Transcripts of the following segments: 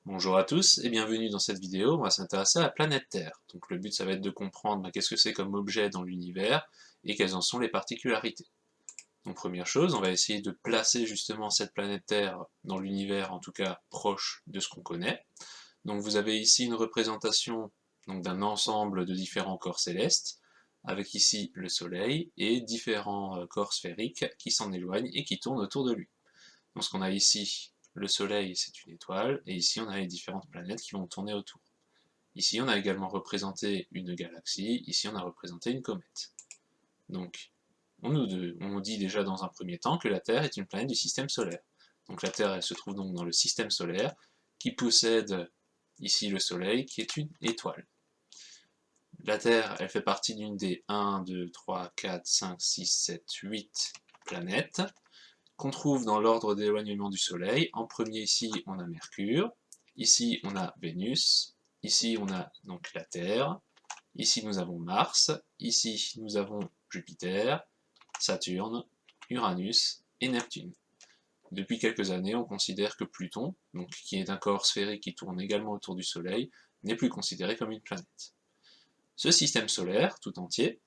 Bonjour à tous et bienvenue dans cette vidéo. On va s'intéresser à la planète Terre. Donc le but ça va être de comprendre qu'est-ce que c'est comme objet dans l'univers et quelles en sont les particularités. Donc première chose, on va essayer de placer justement cette planète Terre dans l'univers, en tout cas proche de ce qu'on connaît. Donc vous avez ici une représentation d'un ensemble de différents corps célestes, avec ici le Soleil et différents corps sphériques qui s'en éloignent et qui tournent autour de lui. Donc ce qu'on a ici, le Soleil, c'est une étoile, et ici on a les différentes planètes qui vont tourner autour. Ici on a également représenté une galaxie, ici on a représenté une comète. Donc on nous dit déjà dans un premier temps que la Terre est une planète du système solaire. Donc la Terre elle se trouve donc dans le système solaire, qui possède ici le Soleil, qui est une étoile. La Terre elle fait partie d'une des 1, 2, 3, 4, 5, 6, 7, 8 planètes, qu'on trouve dans l'ordre d'éloignement du Soleil. En premier ici on a Mercure, ici on a Vénus, ici on a donc la Terre, ici nous avons Mars, ici nous avons Jupiter, Saturne, Uranus et Neptune. Depuis quelques années, on considère que Pluton, donc qui est un corps sphérique qui tourne également autour du Soleil, n'est plus considéré comme une planète. Ce système solaire, tout entier,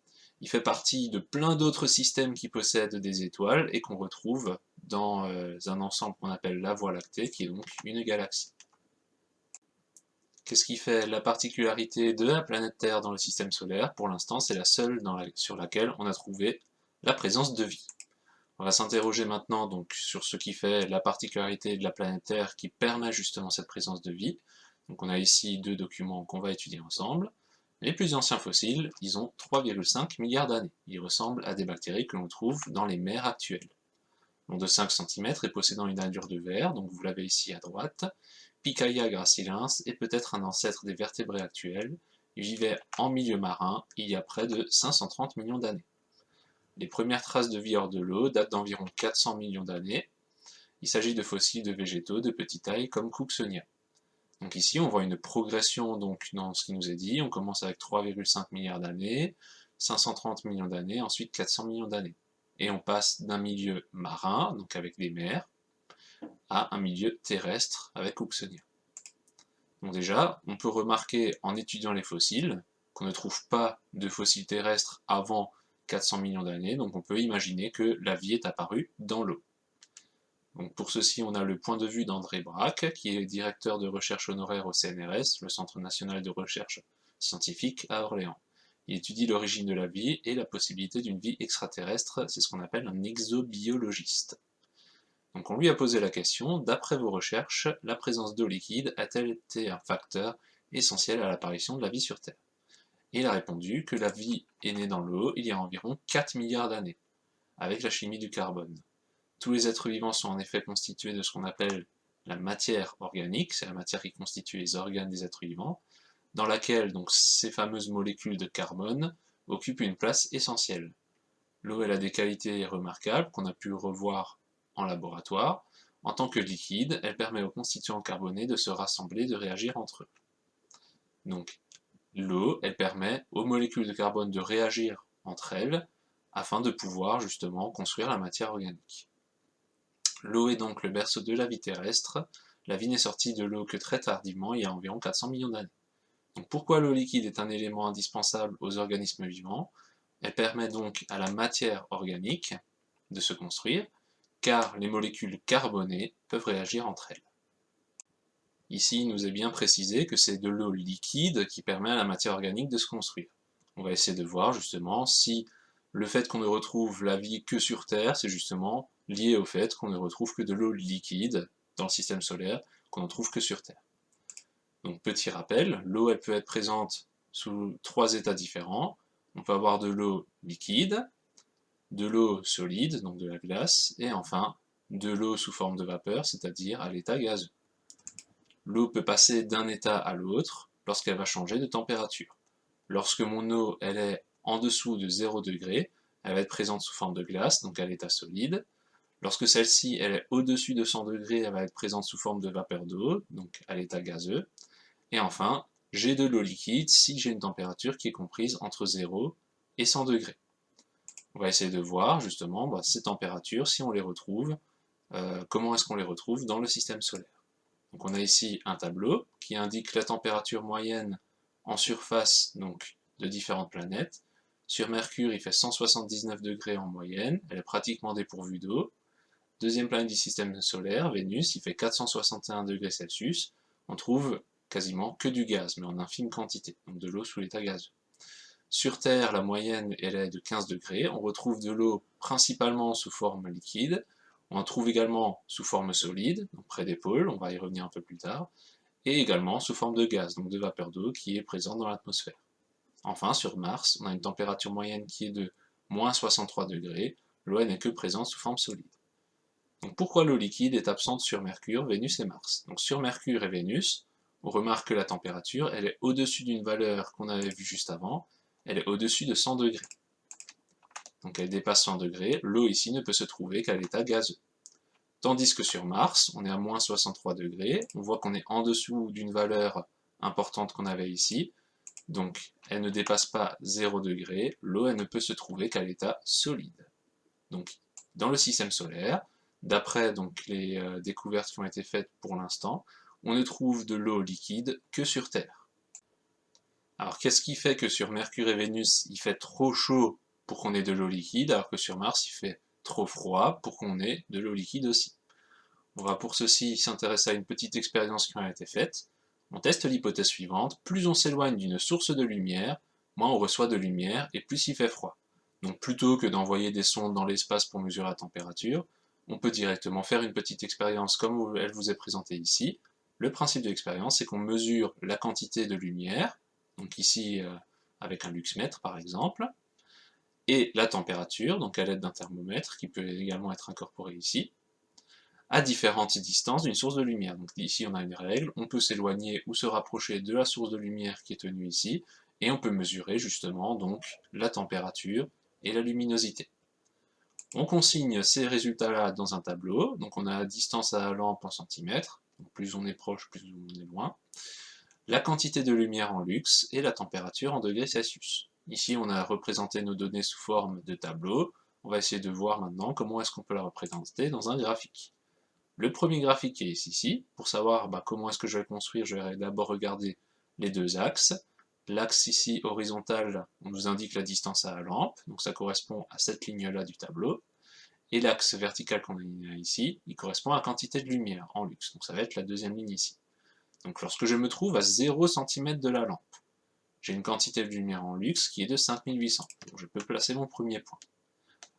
il fait partie de plein d'autres systèmes qui possèdent des étoiles et qu'on retrouve dans un ensemble qu'on appelle la Voie lactée, qui est donc une galaxie. Qu'est-ce qui fait la particularité de la planète Terre dans le système solaire? Pour l'instant, c'est la seule sur laquelle on a trouvé la présence de vie. On va s'interroger maintenant donc sur ce qui fait la particularité de la planète Terre qui permet justement cette présence de vie. Donc on a ici deux documents qu'on va étudier ensemble. Les plus anciens fossiles, ils ont 3,5 milliards d'années. Ils ressemblent à des bactéries que l'on trouve dans les mers actuelles. Long de 5 cm et possédant une allure de verre, donc vous l'avez ici à droite, Picaia gracilens est peut-être un ancêtre des vertébrés actuels. Il vivait en milieu marin il y a près de 530 millions d'années. Les premières traces de vie hors de l'eau datent d'environ 400 millions d'années. Il s'agit de fossiles de végétaux de petite taille comme Cooksonia. Donc ici, on voit une progression donc, dans ce qui nous est dit. On commence avec 3,5 milliards d'années, 530 millions d'années, ensuite 400 millions d'années. Et on passe d'un milieu marin, donc avec des mers, à un milieu terrestre avec Cooksonia. Donc déjà, on peut remarquer en étudiant les fossiles qu'on ne trouve pas de fossiles terrestres avant 400 millions d'années, donc on peut imaginer que la vie est apparue dans l'eau. Donc pour ceci, on a le point de vue d'André Braque, qui est directeur de recherche honoraire au CNRS, le Centre national de recherche scientifique à Orléans. Il étudie l'origine de la vie et la possibilité d'une vie extraterrestre, c'est ce qu'on appelle un exobiologiste. Donc on lui a posé la question, d'après vos recherches, la présence d'eau liquide a-t-elle été un facteur essentiel à l'apparition de la vie sur Terre? Et il a répondu que la vie est née dans l'eau il y a environ 4 milliards d'années, avec la chimie du carbone. Tous les êtres vivants sont en effet constitués de ce qu'on appelle la matière organique, c'est la matière qui constitue les organes des êtres vivants, dans laquelle donc ces fameuses molécules de carbone occupent une place essentielle. L'eau elle a des qualités remarquables qu'on a pu revoir en laboratoire. En tant que liquide, elle permet aux constituants carbonés de se rassembler, de réagir entre eux. Donc l'eau, elle permet aux molécules de carbone de réagir entre elles afin de pouvoir justement construire la matière organique. L'eau est donc le berceau de la vie terrestre. La vie n'est sortie de l'eau que très tardivement, il y a environ 400 millions d'années. Donc pourquoi l'eau liquide est un élément indispensable aux organismes vivants? Elle permet donc à la matière organique de se construire, car les molécules carbonées peuvent réagir entre elles. Ici, il nous est bien précisé que c'est de l'eau liquide qui permet à la matière organique de se construire. On va essayer de voir justement si le fait qu'on ne retrouve la vie que sur Terre, c'est justement lié au fait qu'on ne retrouve que de l'eau liquide dans le système solaire, qu'on ne trouve que sur Terre. Donc petit rappel, l'eau elle peut être présente sous 3 états différents. On peut avoir de l'eau liquide, de l'eau solide, donc de la glace, et enfin de l'eau sous forme de vapeur, c'est-à-dire à l'état gazeux. L'eau peut passer d'un état à l'autre lorsqu'elle va changer de température. Lorsque mon eau elle est en dessous de 0 degré, elle va être présente sous forme de glace, donc à l'état solide. Lorsque celle-ci elle est au-dessus de 100 degrés, elle va être présente sous forme de vapeur d'eau, donc à l'état gazeux. Et enfin, j'ai de l'eau liquide si j'ai une température qui est comprise entre 0 et 100 degrés. On va essayer de voir justement ces températures, si on les retrouve, comment est-ce qu'on les retrouve dans le système solaire. Donc on a ici un tableau qui indique la température moyenne en surface donc, de différentes planètes. Sur Mercure, il fait 179 degrés en moyenne, elle est pratiquement dépourvue d'eau. Deuxième planète du système solaire, Vénus, il fait 461 degrés Celsius. On trouve quasiment que du gaz, mais en infime quantité, donc de l'eau sous l'état gazeux. Sur Terre, la moyenne elle est de 15 degrés. On retrouve de l'eau principalement sous forme liquide. On en trouve également sous forme solide, donc près des pôles, on va y revenir un peu plus tard, et également sous forme de gaz, donc de vapeur d'eau qui est présente dans l'atmosphère. Enfin, sur Mars, on a une température moyenne qui est de moins 63 degrés. L'eau n'est que présente sous forme solide. Donc pourquoi l'eau liquide est absente sur Mercure, Vénus et Mars? Donc sur Mercure et Vénus, on remarque que la température elle est au-dessus d'une valeur qu'on avait vue juste avant, elle est au-dessus de 100 degrés. Donc elle dépasse 100 degrés, l'eau ici ne peut se trouver qu'à l'état gazeux. Tandis que sur Mars, on est à moins 63 degrés, on voit qu'on est en dessous d'une valeur importante qu'on avait ici, donc elle ne dépasse pas 0 degré, l'eau elle ne peut se trouver qu'à l'état solide. Donc dans le système solaire, d'après donc les découvertes qui ont été faites pour l'instant, on ne trouve de l'eau liquide que sur Terre. Alors qu'est-ce qui fait que sur Mercure et Vénus, il fait trop chaud pour qu'on ait de l'eau liquide, alors que sur Mars, il fait trop froid pour qu'on ait de l'eau liquide aussi? On va pour ceci s'intéresser à une petite expérience qui a été faite. On teste l'hypothèse suivante, plus on s'éloigne d'une source de lumière, moins on reçoit de lumière et plus il fait froid. Donc plutôt que d'envoyer des sondes dans l'espace pour mesurer la température, on peut directement faire une petite expérience comme elle vous est présentée ici. Le principe de l'expérience, c'est qu'on mesure la quantité de lumière, donc ici avec un luxmètre par exemple, et la température, donc à l'aide d'un thermomètre qui peut également être incorporé ici, à différentes distances d'une source de lumière. Donc ici on a une règle, on peut s'éloigner ou se rapprocher de la source de lumière qui est tenue ici, et on peut mesurer justement donc la température et la luminosité. On consigne ces résultats-là dans un tableau, donc on a la distance à la lampe en centimètres, donc plus on est proche, plus on est loin, la quantité de lumière en lux et la température en degrés Celsius. Ici on a représenté nos données sous forme de tableau, on va essayer de voir maintenant comment est-ce qu'on peut la représenter dans un graphique. Le premier graphique est ici. Pour savoir comment est-ce que je vais le construire, je vais d'abord regarder les deux axes. L'axe ici horizontal, on nous indique la distance à la lampe, donc ça correspond à cette ligne-là du tableau. Et l'axe vertical qu'on a ici, il correspond à la quantité de lumière en lux, donc ça va être la deuxième ligne ici. Donc lorsque je me trouve à 0 cm de la lampe, j'ai une quantité de lumière en lux qui est de 5800, donc je peux placer mon premier point.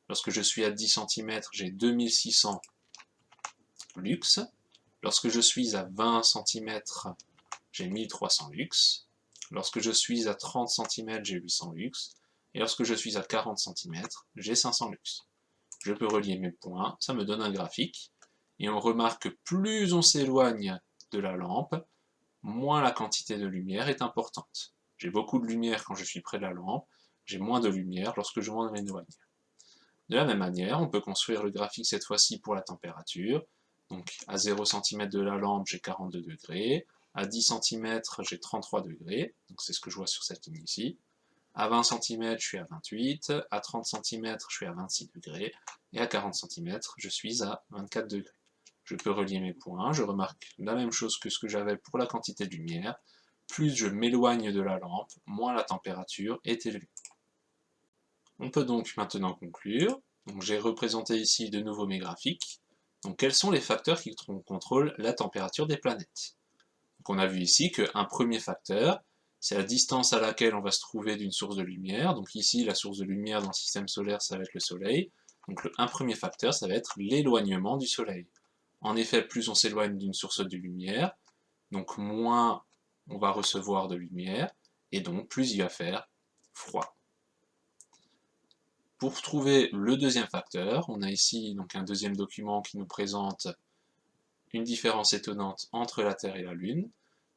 Lorsque je suis à 10 cm, j'ai 2600 lux. Lorsque je suis à 20 cm, j'ai 1300 lux. Lorsque je suis à 30 cm, j'ai 800 lux. Et lorsque je suis à 40 cm, j'ai 500 lux. Je peux relier mes points, ça me donne un graphique. Et on remarque que plus on s'éloigne de la lampe, moins la quantité de lumière est importante. J'ai beaucoup de lumière quand je suis près de la lampe, j'ai moins de lumière lorsque je m'en éloigne. De la même manière, on peut construire le graphique cette fois-ci pour la température. Donc à 0 cm de la lampe, j'ai 42 degrés. À 10 cm, j'ai 33 degrés. Donc c'est ce que je vois sur cette ligne ici. À 20 cm, je suis à 28. À 30 cm, je suis à 26 degrés. Et à 40 cm, je suis à 24 degrés. Je peux relier mes points. Je remarque la même chose que ce que j'avais pour la quantité de lumière. Plus je m'éloigne de la lampe, moins la température est élevée. On peut donc maintenant conclure. J'ai représenté ici de nouveau mes graphiques. Donc quels sont les facteurs qui contrôlent la température des planètes? Donc on a vu ici qu'un premier facteur, c'est la distance à laquelle on va se trouver d'une source de lumière. Donc ici, la source de lumière dans le système solaire, ça va être le Soleil. Donc un premier facteur, ça va être l'éloignement du Soleil. En effet, plus on s'éloigne d'une source de lumière, donc moins on va recevoir de lumière, et donc plus il va faire froid. Pour trouver le deuxième facteur, on a ici donc un deuxième document qui nous présente une différence étonnante entre la Terre et la Lune.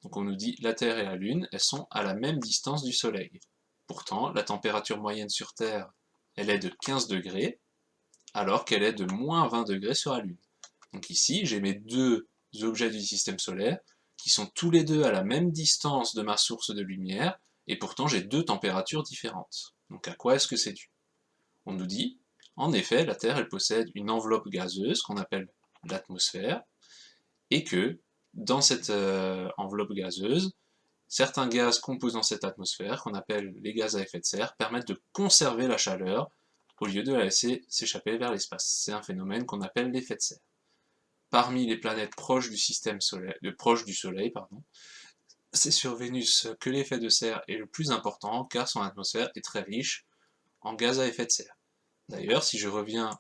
Donc on nous dit la Terre et la Lune, elles sont à la même distance du Soleil. Pourtant, la température moyenne sur Terre, elle est de 15 degrés, alors qu'elle est de moins 20 degrés sur la Lune. Donc ici, j'ai mes deux objets du système solaire qui sont tous les deux à la même distance de ma source de lumière, et pourtant j'ai deux températures différentes. Donc à quoi est-ce que c'est dû? On nous dit, en effet, la Terre elle possède une enveloppe gazeuse qu'on appelle l'atmosphère, et que dans cette enveloppe gazeuse, certains gaz composant cette atmosphère, qu'on appelle les gaz à effet de serre, permettent de conserver la chaleur au lieu de la laisser s'échapper vers l'espace. C'est un phénomène qu'on appelle l'effet de serre. Parmi les planètes proches du système solaire, proches du Soleil, c'est sur Vénus que l'effet de serre est le plus important car son atmosphère est très riche en gaz à effet de serre. D'ailleurs, si je reviens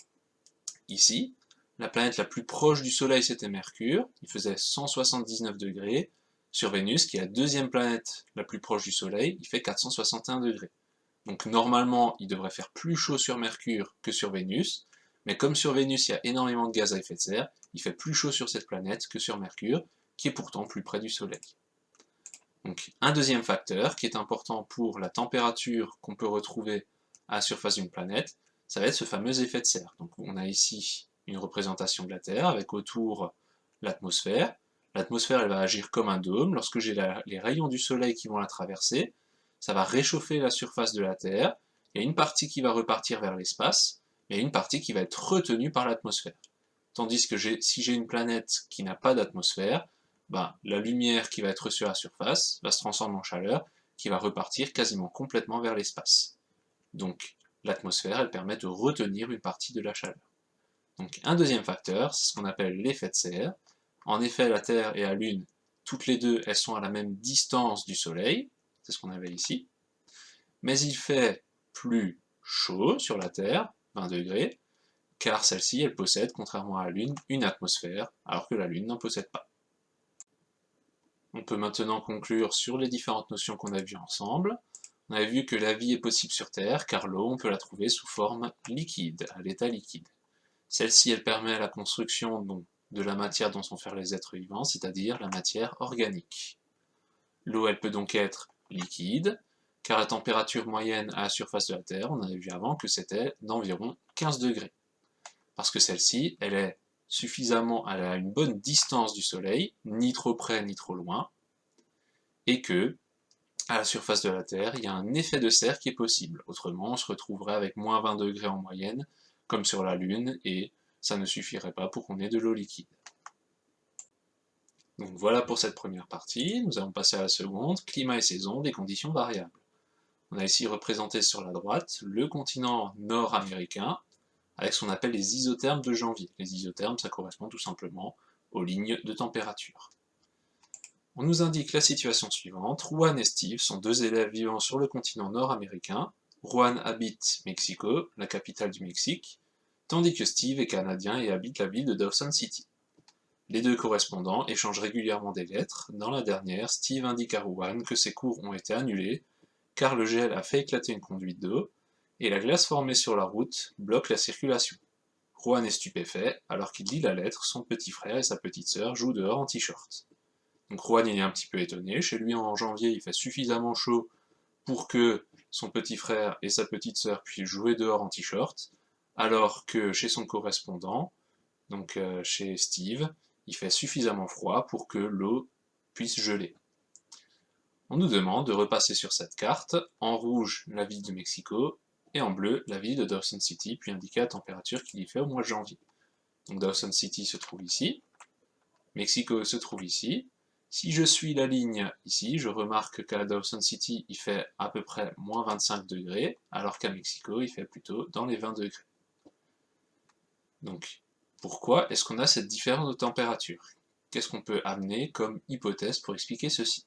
ici, la planète la plus proche du Soleil c'était Mercure, il faisait 179 degrés. Sur Vénus, qui est la deuxième planète la plus proche du Soleil, il fait 461 degrés. Donc normalement, il devrait faire plus chaud sur Mercure que sur Vénus, mais comme sur Vénus il y a énormément de gaz à effet de serre, il fait plus chaud sur cette planète que sur Mercure, qui est pourtant plus près du Soleil. Donc un deuxième facteur qui est important pour la température qu'on peut retrouver à la surface d'une planète, ça va être ce fameux effet de serre. Donc on a ici une représentation de la Terre avec autour l'atmosphère. L'atmosphère elle va agir comme un dôme. Lorsque j'ai les rayons du Soleil qui vont la traverser, ça va réchauffer la surface de la Terre. Il y a une partie qui va repartir vers l'espace, mais il y a une partie qui va être retenue par l'atmosphère. Tandis que si j'ai une planète qui n'a pas d'atmosphère, ben, la lumière qui va être reçue à la surface va se transformer en chaleur qui va repartir quasiment complètement vers l'espace. Donc l'atmosphère, elle permet de retenir une partie de la chaleur. Donc un deuxième facteur, c'est ce qu'on appelle l'effet de serre. En effet, la Terre et la Lune, toutes les deux, elles sont à la même distance du Soleil, c'est ce qu'on avait ici, mais il fait plus chaud sur la Terre, 20 degrés, car celle-ci, elle possède, contrairement à la Lune, une atmosphère, alors que la Lune n'en possède pas. On peut maintenant conclure sur les différentes notions qu'on a vues ensemble. On a vu que la vie est possible sur Terre, car l'eau, on peut la trouver sous forme liquide, à l'état liquide. Celle-ci, elle permet la construction de la matière dont sont faits les êtres vivants, c'est-à-dire la matière organique. L'eau, elle peut donc être liquide, car la température moyenne à la surface de la Terre, on avait vu avant que c'était d'environ 15 degrés. Parce que celle-ci, elle a une bonne distance du Soleil, ni trop près ni trop loin, et que, à la surface de la Terre, il y a un effet de serre qui est possible. Autrement, on se retrouverait avec moins 20 degrés en moyenne, comme sur la Lune, et ça ne suffirait pas pour qu'on ait de l'eau liquide. Donc voilà pour cette première partie, nous allons passer à la seconde, climat et saison, des conditions variables. On a ici représenté sur la droite le continent nord-américain, avec ce qu'on appelle les isothermes de janvier. Les isothermes, ça correspond tout simplement aux lignes de température. On nous indique la situation suivante. Juan et Steve sont deux élèves vivant sur le continent nord-américain. Juan habite Mexico, la capitale du Mexique, tandis que Steve est canadien et habite la ville de Dawson City. Les deux correspondants échangent régulièrement des lettres. Dans la dernière, Steve indique à Juan que ses cours ont été annulés, car le gel a fait éclater une conduite d'eau, et la glace formée sur la route bloque la circulation. Juan est stupéfait, alors qu'il lit la lettre, son petit frère et sa petite sœur jouent dehors en t-shirt. Donc Juan il est un petit peu étonné, chez lui en janvier il fait suffisamment chaud pour que son petit frère et sa petite sœur puissent jouer dehors en t-shirt, alors que chez son correspondant, donc chez Steve, il fait suffisamment froid pour que l'eau puisse geler. On nous demande de repasser sur cette carte, en rouge la ville de Mexico, et en bleu la ville de Dawson City, puis indiquer la température qu'il y fait au mois de janvier. Donc Dawson City se trouve ici, Mexico se trouve ici. Si je suis la ligne ici, je remarque qu'à Dawson City, il fait à peu près moins 25 degrés, alors qu'à Mexico, il fait plutôt dans les 20 degrés. Donc, pourquoi est-ce qu'on a cette différence de température? Qu'est-ce qu'on peut amener comme hypothèse pour expliquer ceci?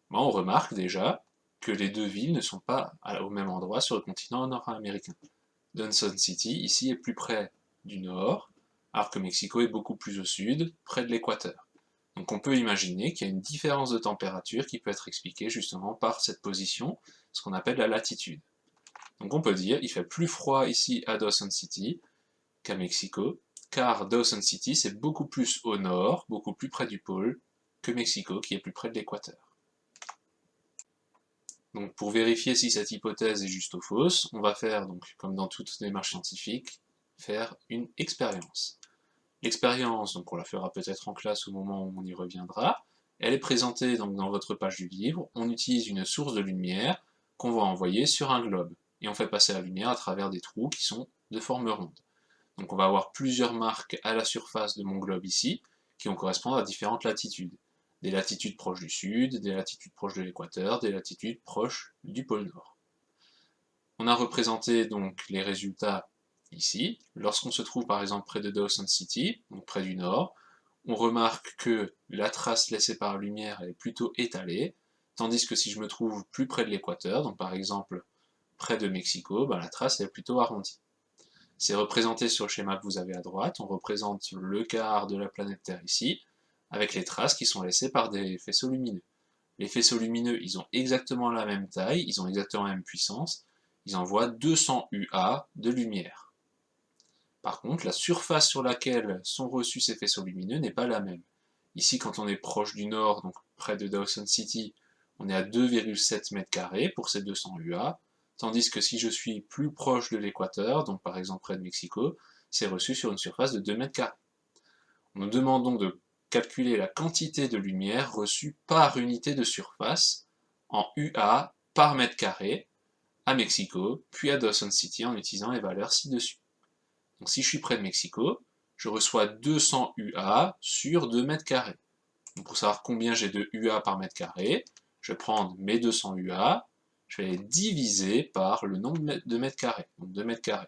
Bon, on remarque déjà que les deux villes ne sont pas au même endroit sur le continent nord-américain. Dawson City, ici, est plus près du nord, alors que Mexico est beaucoup plus au sud, près de l'équateur. Donc on peut imaginer qu'il y a une différence de température qui peut être expliquée justement par cette position, ce qu'on appelle la latitude. Donc on peut dire qu'il fait plus froid ici à Dawson City qu'à Mexico, car Dawson City c'est beaucoup plus au nord, beaucoup plus près du pôle, que Mexico qui est plus près de l'équateur. Donc pour vérifier si cette hypothèse est juste ou fausse, on va faire, donc, comme dans toute démarche scientifique, faire une expérience. L'expérience, donc on la fera peut-être en classe au moment où on y reviendra, elle est présentée donc dans votre page du livre. On utilise une source de lumière qu'on va envoyer sur un globe, et on fait passer la lumière à travers des trous qui sont de forme ronde. Donc on va avoir plusieurs marques à la surface de mon globe ici, qui vont correspondre à différentes latitudes. Des latitudes proches du sud, des latitudes proches de l'équateur, des latitudes proches du pôle Nord. On a représenté donc les résultats ici. Lorsqu'on se trouve par exemple près de Dawson City, donc près du nord, on remarque que la trace laissée par la lumière est plutôt étalée, tandis que si je me trouve plus près de l'équateur, donc par exemple près de Mexico, la trace est plutôt arrondie. C'est représenté sur le schéma que vous avez à droite, on représente le quart de la planète Terre ici, avec les traces qui sont laissées par des faisceaux lumineux. Les faisceaux lumineux, ils ont exactement la même taille, ils ont exactement la même puissance, ils envoient 200 UA de lumière. Par contre, la surface sur laquelle sont reçus ces faisceaux lumineux n'est pas la même. Ici, quand on est proche du nord, donc près de Dawson City, on est à 2,7 m² pour ces 200 UA, tandis que si je suis plus proche de l'équateur, donc par exemple près de Mexico, c'est reçu sur une surface de 2 m². On nous demande donc de calculer la quantité de lumière reçue par unité de surface en UA par mètre carré à Mexico, puis à Dawson City en utilisant les valeurs ci-dessus. Donc si je suis près de Mexico, je reçois 200 UA sur 2 mètres carrés. Donc pour savoir combien j'ai de UA par mètre carré, je vais prendre mes 200 UA, je vais les diviser par le nombre de mètres carrés, donc 2 mètres carrés.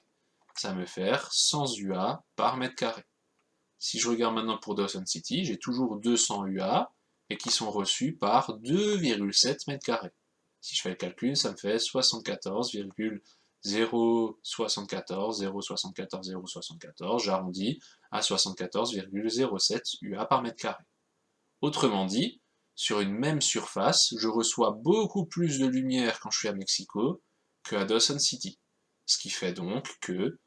Ça va me faire 100 UA par mètre carré. Si je regarde maintenant pour Dawson City, j'ai toujours 200 UA, et qui sont reçus par 2,7 mètres carrés. Si je fais le calcul, ça me fait 74,074,074,074, j'arrondis à 74,07 UA par mètre carré. Autrement dit, sur une même surface, je reçois beaucoup plus de lumière quand je suis à Mexico que à Dawson City. Ce qui fait donc que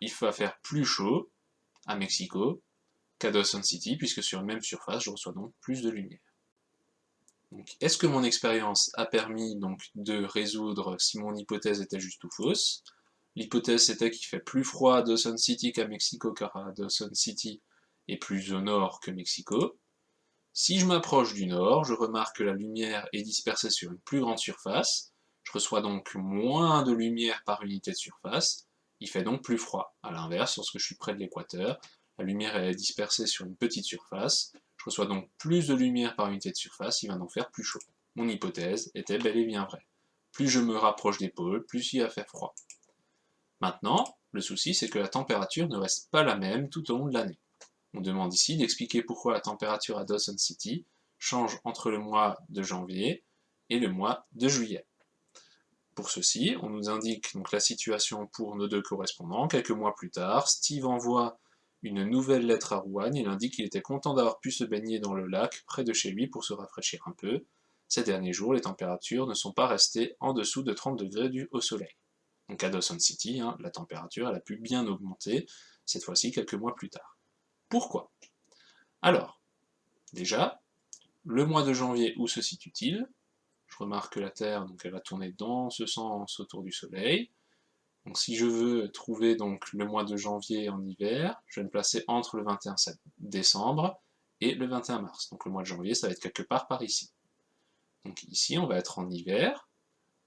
il va faire plus chaud à Mexico qu'à Dawson City, puisque sur une même surface, je reçois donc plus de lumière. Est-ce que mon expérience a permis donc de résoudre si mon hypothèse était juste ou fausse? L'hypothèse c'était qu'il fait plus froid à Dawson City qu'à Mexico, car à Dawson City est plus au nord que Mexico. Si je m'approche du nord, je remarque que la lumière est dispersée sur une plus grande surface, je reçois donc moins de lumière par unité de surface, il fait donc plus froid. A l'inverse, lorsque je suis près de l'équateur, la lumière est dispersée sur une petite surface, je reçois donc plus de lumière par unité de surface, il va donc faire plus chaud. Mon hypothèse était bel et bien vraie. Plus je me rapproche des pôles, plus il va faire froid. Maintenant, le souci c'est que la température ne reste pas la même tout au long de l'année. On demande ici d'expliquer pourquoi la température à Dawson City change entre le mois de janvier et le mois de juillet. Pour ceci, on nous indique donc la situation pour nos deux correspondants. Quelques mois plus tard, Steve envoie une nouvelle lettre à Juan. Il indique qu'il était content d'avoir pu se baigner dans le lac près de chez lui pour se rafraîchir un peu. Ces derniers jours, les températures ne sont pas restées en dessous de 30 degrés au soleil. Donc à Dawson City, la température elle a pu bien augmenter, cette fois-ci quelques mois plus tard. Pourquoi? Alors, déjà, le mois de janvier, où se situe-t-il? Je remarque que la Terre, donc, elle va tourner dans ce sens autour du Soleil. Donc si je veux trouver donc, le mois de janvier en hiver, je vais me placer entre le 21 décembre et le 21 mars. Donc le mois de janvier, ça va être quelque part par ici. Donc ici, on va être en hiver.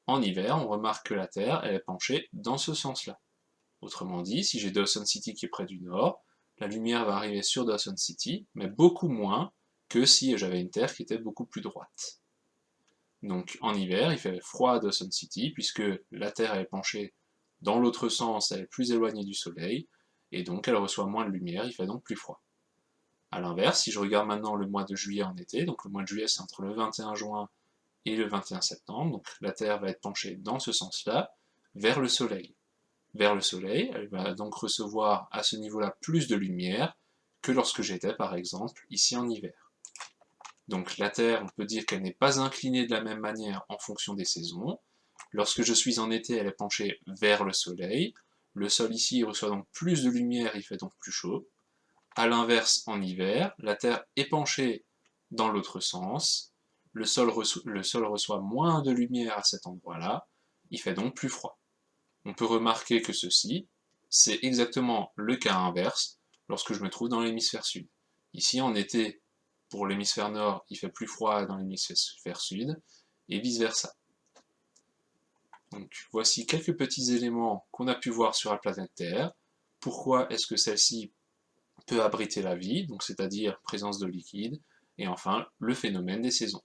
En hiver, on remarque que la Terre, elle est penchée dans ce sens-là. Autrement dit, si j'ai Dawson City qui est près du nord, la lumière va arriver sur Dawson City, mais beaucoup moins que si j'avais une Terre qui était beaucoup plus droite. Donc en hiver, il fait froid à Dawson City, puisque la Terre est penchée dans l'autre sens, elle est plus éloignée du Soleil, et donc elle reçoit moins de lumière, il fait donc plus froid. A l'inverse, si je regarde maintenant le mois de juillet en été, donc le mois de juillet c'est entre le 21 juin et le 21 septembre, donc la Terre va être penchée dans ce sens-là, vers le Soleil. Vers le Soleil, elle va donc recevoir à ce niveau-là plus de lumière que lorsque j'étais par exemple ici en hiver. Donc la Terre, on peut dire qu'elle n'est pas inclinée de la même manière en fonction des saisons. Lorsque je suis en été, elle est penchée vers le Soleil. Le Sol ici reçoit donc plus de lumière, il fait donc plus chaud. A l'inverse, en hiver, la Terre est penchée dans l'autre sens. Le sol reçoit moins de lumière à cet endroit-là, il fait donc plus froid. On peut remarquer que ceci, c'est exactement le cas inverse lorsque je me trouve dans l'hémisphère sud. Ici, en été, pour l'hémisphère nord, il fait plus froid dans l'hémisphère sud, et vice-versa. Donc voici quelques petits éléments qu'on a pu voir sur la planète Terre. Pourquoi est-ce que celle-ci peut abriter la vie, donc c'est-à-dire présence de liquide, et enfin le phénomène des saisons.